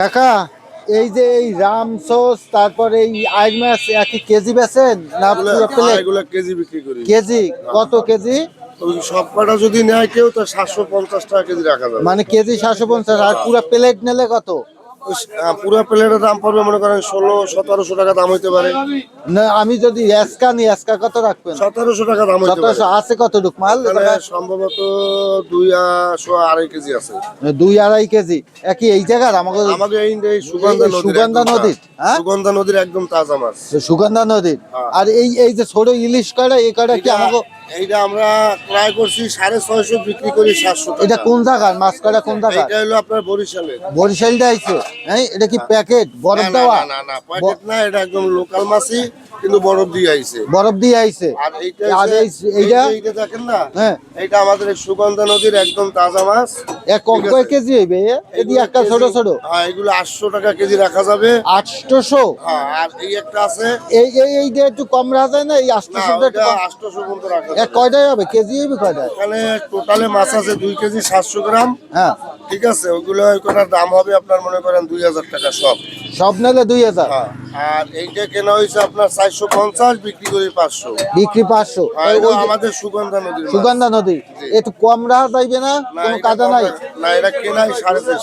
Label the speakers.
Speaker 1: কাকা, এই যে এই রামসোস তারপরে এই আইর মাছ একই কেজি বেচেন না পুরো প্লেট?
Speaker 2: এগুলো কেজি বিক্রি করি।
Speaker 1: কেজি কত কেজি?
Speaker 2: ওই সব কটা যদি নেয় কেউ তো 750 টাকা কেজি রাখা যাবে।
Speaker 1: মানে কেজি 750, আর পুরো প্লেট নিলে কত?
Speaker 2: পুরো প্লেটের দাম পড়বে মনে করেন 1600-1700 টাকা দাম হইতে পারে।
Speaker 1: না আমি যদি এসকা নিই, এসকা কত রাখবেন?
Speaker 2: 1700 টাকা দাম হইতে পারে।
Speaker 1: 1700 আছে কতটুক মাল?
Speaker 2: এখানে সম্ভবত 2-2.5 কেজি আছে।
Speaker 1: 2-2.5 কেজি একই এই জায়গার
Speaker 2: আমাকে এই সুগন্ধা নদীর
Speaker 1: সুগন্ধা নদীর, হ্যাঁ
Speaker 2: সুগন্ধা নদীর একদম তাজা মাছ।
Speaker 1: সুগন্ধা নদীর।
Speaker 2: হ্যাঁ।
Speaker 1: আর এই এই যে ছোট ইলিশ কড়া, এই কড়া কি আমাকে?
Speaker 2: এইটা আমরা ক্রয় করছি 650, বিক্রি করি 700 টাকা।
Speaker 1: এটা কোন জায়গার মাছ কড়া, কোন জায়গার?
Speaker 2: এটা হলো আপনার বরিশালের।
Speaker 1: বরিশালটা আইছে? হ্যাঁ, এটা কি প্যাকেট বরফ
Speaker 2: না,
Speaker 1: দেওয়া?
Speaker 2: না, না, প্যাকেট না, এটা একদম লোকাল মাছই, কিন্তু বরফ দিয়ে আইছে।
Speaker 1: বরফ দিয়ে আইছে।
Speaker 2: আর এইটা
Speaker 1: আর
Speaker 2: এইটা
Speaker 1: এইটা
Speaker 2: দেখেন না,
Speaker 1: হ্যাঁ,
Speaker 2: এইটা আমাদের এই সুগন্ধা নদীর একদম তাজা মাছ।
Speaker 1: এক কয় কেজি হইবে? এদি একটা ছোট ছোট।
Speaker 2: হ্যাঁ, এগুলো 800 টাকা কেজি রাখা যাবে।
Speaker 1: 800?
Speaker 2: হ্যাঁ, আর এই একটা আছে।
Speaker 1: এই এই এইটা একটু কম রাখা যায় না? এই
Speaker 2: না,
Speaker 1: 800
Speaker 2: ওটা 800 পর্যন্ত রাখা
Speaker 1: এক
Speaker 2: যাবে।
Speaker 1: কয়টাই হবে? কেজি হইবে কয়টায়?
Speaker 2: এখানে টোটালে মাছ আছে 2 কেজি 700 গ্রাম।
Speaker 1: হ্যাঁ,
Speaker 2: ঠিক আছে, ওইগুলো ওইটার দাম হবে আপনার মনে করেন 2000 টাকা সব।
Speaker 1: সব নিলে 2000?
Speaker 2: হ্যাঁ, আর এইটা কেনা হয়েছে আপনার 450, বিক্রি করি 500।
Speaker 1: বিক্রি 500?
Speaker 2: আর এটা আমাদের সুগন্ধা নদীর মাছ।
Speaker 1: সুগন্ধা নদী। একটু কম রাখা যাইবে না?
Speaker 2: না,
Speaker 1: কোনো
Speaker 2: এটা
Speaker 1: কাদা নাই?
Speaker 2: না, এটা কেনাই 450।